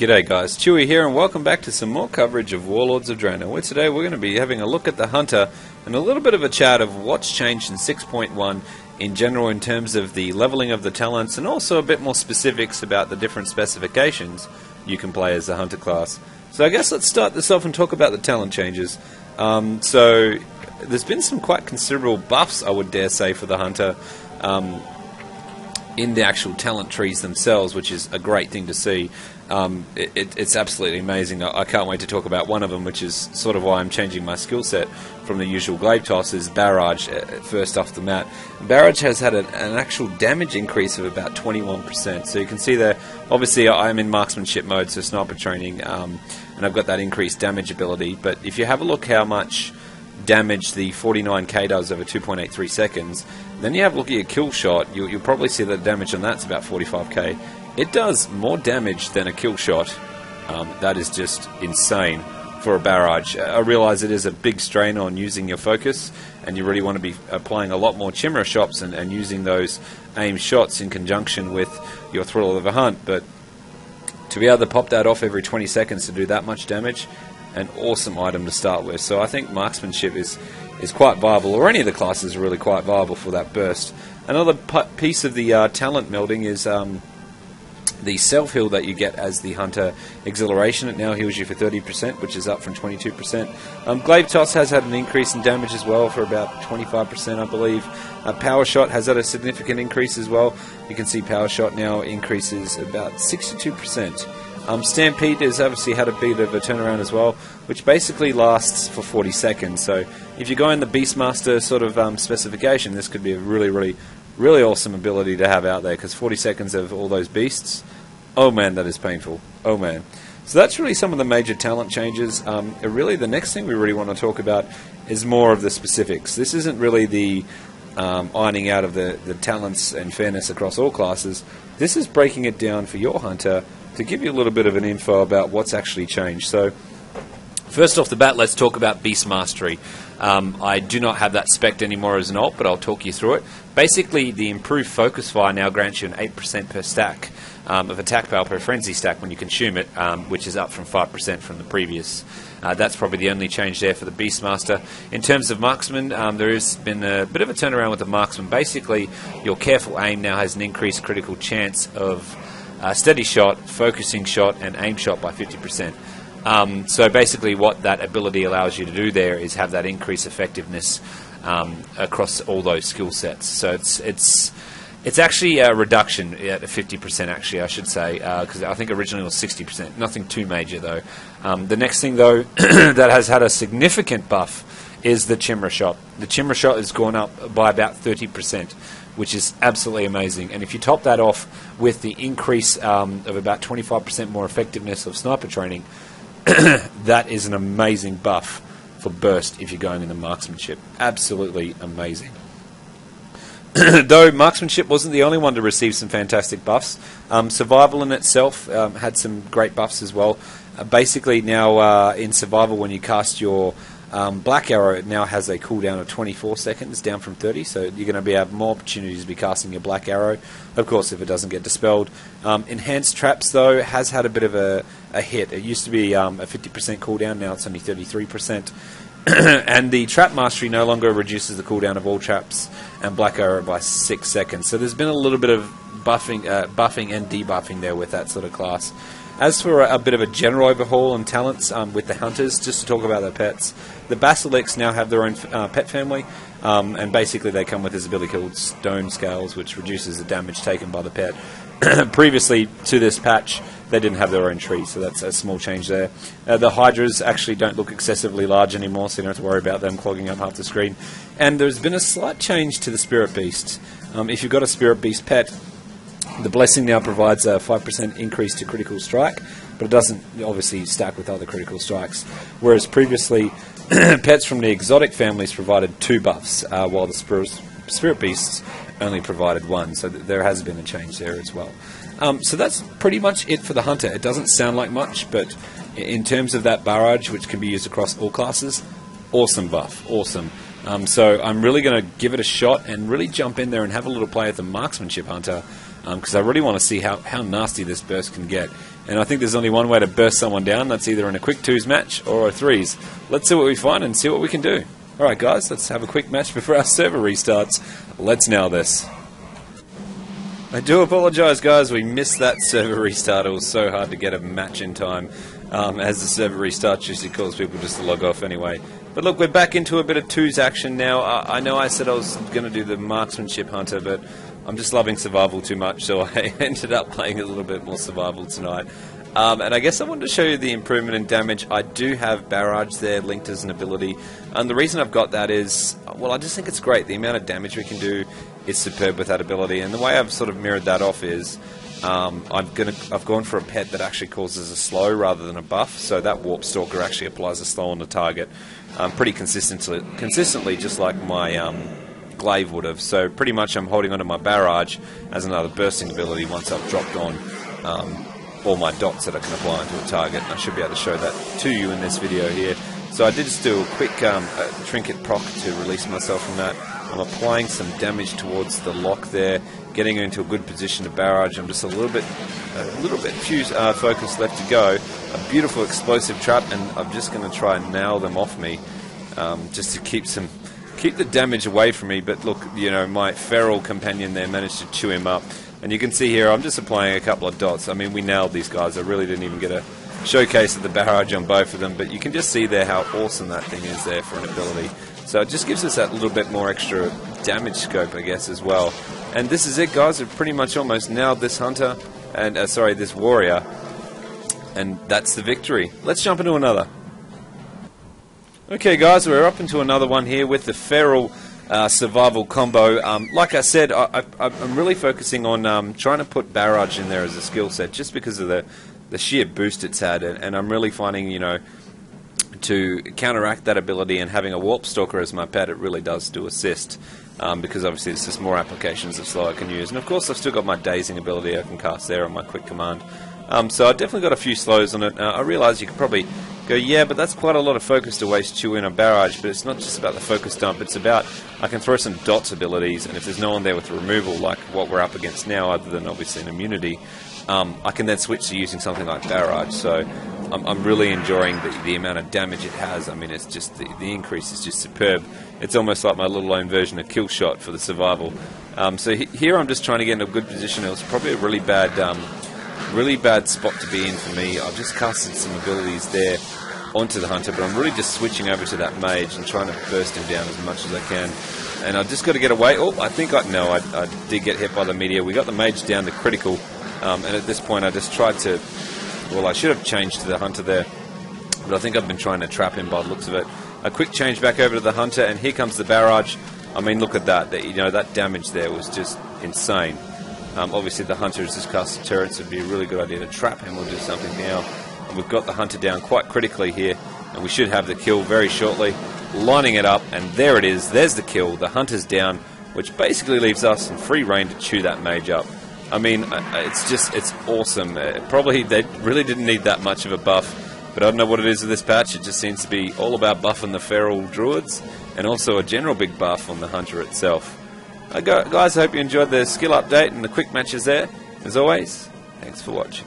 G'day guys, Chewy here and welcome back to some more coverage of Warlords of Draenor, where today we're going to be having a look at the Hunter and a little bit of a chat of what's changed in 6.1 in general in terms of the leveling of the talents, and also a bit more specifics about the different specifications you can play as the Hunter class. So I guess let's start this off and talk about the talent changes. So there's been some quite considerable buffs, I would dare say, for the Hunter in the actual talent trees themselves, which is a great thing to see. It's absolutely amazing. I can't wait to talk about one of them, which is sort of why I'm changing my skill set from the usual glaive toss, is Barrage first off the mat. Barrage has had an actual damage increase of about 21%. So you can see there, obviously I'm in marksmanship mode, so sniper training, and I've got that increased damage ability. But if you have a look how much damage the 49k does over 2.83 seconds, then you have a look at your kill shot, you'll probably see that damage on that's about 45k. It does more damage than a kill shot. That is just insane for a barrage. I realize it is a big strain on using your focus, and you really want to be applying a lot more Chimera shots and using those aim shots in conjunction with your Thrill of the Hunt, but to be able to pop that off every 20 seconds to do that much damage, an awesome item to start with. So I think marksmanship is quite viable, or any of the classes are really quite viable for that burst. Another piece of the talent melding is the self-heal that you get as the Hunter Exhilaration. It now heals you for 30%, which is up from 22%. Glaive Toss has had an increase in damage as well for about 25%, I believe. Power Shot has had a significant increase as well. You can see Power Shot now increases about 62%. Stampede has obviously had a bit of a turnaround as well, which basically lasts for 40 seconds. So if you go in the Beastmaster sort of specification, this could be a really awesome ability to have out there, because 40 seconds of all those beasts, oh man, that is painful. Oh man. So that's really some of the major talent changes. Really the next thing we really want to talk about is more of the specifics. This isn't really the ironing out of the talents and fairness across all classes. This is breaking it down for your Hunter to give you a little bit of an info about what's actually changed. So first off the bat, let's talk about Beast Mastery. I do not have that spec'd anymore as an alt, but I'll talk you through it. Basically, the improved focus fire now grants you an 8% per stack of attack power per frenzy stack when you consume it, which is up from 5% from the previous. That's probably the only change there for the Beastmaster. In terms of Marksman, there has been a bit of a turnaround with the Marksman. Basically, your careful aim now has an increased critical chance of steady shot, focusing shot, and aim shot by 50%. So basically what that ability allows you to do there is have that increased effectiveness across all those skill sets. So it's actually a reduction at 50%, actually, I should say, because I think originally it was 60%. Nothing too major, though. The next thing, though, that has had a significant buff is the Chimera shot. The Chimera shot has gone up by about 30%, which is absolutely amazing. And if you top that off with the increase of about 25% more effectiveness of sniper training, that is an amazing buff for burst if you're going into marksmanship. Absolutely amazing. Though marksmanship wasn't the only one to receive some fantastic buffs. Survival in itself had some great buffs as well. Basically now in survival, when you cast your Black Arrow, it now has a cooldown of 24 seconds, down from 30, so you're going to have more opportunities to be casting your Black Arrow, of course, if it doesn't get dispelled. Enhanced Traps, though, has had a bit of a hit. It used to be a 50% cooldown, now it's only 33%. And the Trap Mastery no longer reduces the cooldown of all traps and Black Arrow by 6 seconds. So there's been a little bit of buffing and debuffing there with that sort of class. As for a bit of a general overhaul on talents with the Hunters, just to talk about their pets, the Basilics now have their own pet family, and basically they come with this ability called Stone Scales, which reduces the damage taken by the pet. Previously to this patch, they didn't have their own tree, so that's a small change there. The Hydras actually don't look excessively large anymore, so you don't have to worry about them clogging up half the screen. And there's been a slight change to the Spirit Beast. If you've got a Spirit Beast pet, the Blessing now provides a 5% increase to critical strike, but it doesn't obviously stack with other critical strikes. Whereas previously, pets from the exotic families provided 2 buffs, while the Spirit Beasts only provided 1, so there has been a change there as well. So that's pretty much it for the Hunter. It doesn't sound like much, but in terms of that Barrage, which can be used across all classes, awesome buff, awesome. So I'm really going to give it a shot and really jump in there and have a little play with the Marksmanship Hunter. because I really want to see how nasty this burst can get. And I think there's only one way to burst someone down. That's either in a quick 2s match or a 3s. Let's see what we find and see what we can do. Alright guys, let's have a quick match before our server restarts. Let's nail this. I do apologise guys, we missed that server restart. It was so hard to get a match in time. As the server restarts usually cause people just to log off anyway. But look, we're back into a bit of 2s action now. I know I said I was going to do the marksmanship hunter, but I'm just loving survival too much, so I ended up playing a little bit more survival tonight. And I guess I wanted to show you the improvement in damage. I do have Barrage there linked as an ability, and the reason I've got that is, well, I just think it's great. The amount of damage we can do is superb with that ability, and the way I've sort of mirrored that off is I've gone for a pet that actually causes a slow rather than a buff, so that Warp Stalker actually applies a slow on the target pretty consistently, just like my Glaive would have. So pretty much I'm holding onto my Barrage as another bursting ability once I've dropped on all my dots that I can apply onto a target, and I should be able to show that to you in this video here. So I did just do a quick trinket proc to release myself from that. I'm applying some damage towards the lock there, getting into a good position to Barrage. I'm just a little bit focused left to go. A beautiful explosive trap, and I'm just going to try and nail them off me, just to keep the damage away from me. But look, you know, my feral companion there managed to chew him up. And you can see here, I'm just applying a couple of dots. I mean, we nailed these guys. I really didn't even get a showcase of the Barrage on both of them, but you can just see there how awesome that thing is there for an ability. So it just gives us that little bit more extra damage scope, I guess, as well. And this is it, guys. We've pretty much almost nailed this hunter, and this warrior. And that's the victory. Let's jump into another. Okay, guys, we're up into another one here with the feral survival combo. Like I said, I'm really focusing on trying to put Barrage in there as a skill set, just because of the sheer boost it's had, and I'm really finding, you know, to counteract that ability and having a Warp Stalker as my pet, it really does do assist, because obviously there's just more applications of slow I can use. And of course I've still got my dazing ability I can cast there on my quick command. So I definitely got a few slows on it. I realise you could probably go, yeah, but that's quite a lot of focus to waste you in a Barrage, but it's not just about the focus dump, it's about I can throw some dots abilities, and if there's no one there with removal like what we're up against now, other than obviously an immunity, I can then switch to using something like Barrage. So I'm really enjoying the amount of damage it has. I mean, it's just the increase is just superb. It's almost like my little own version of Kill Shot for the survival. So here I'm just trying to get in a good position. It was probably a really bad spot to be in for me. I've just casted some abilities there onto the hunter, but I'm really just switching over to that mage and trying to burst him down as much as I can. And I've just got to get away. Oh, I think I did get hit by the meteor. We got the mage down to critical, and at this point I just tried to, well, I should have changed to the hunter there, but I think I've been trying to trap him by the looks of it. A quick change back over to the hunter, and here comes the Barrage. I mean, look at that. You know, that damage there was just insane. Obviously the hunter has just cast the turrets. It would be a really good idea to trap him or do something now. And we've got the hunter down quite critically here, and we should have the kill very shortly. Lining it up, and there it is. There's the kill. The hunter's down, which basically leaves us in free reign to chew that mage up. I mean, it's awesome. Probably they really didn't need that much of a buff, but I don't know what it is with this patch. It just seems to be all about buffing the feral druids, and also a general big buff on the hunter itself. Guys, I hope you enjoyed the skill update and the quick matches there. As always, thanks for watching.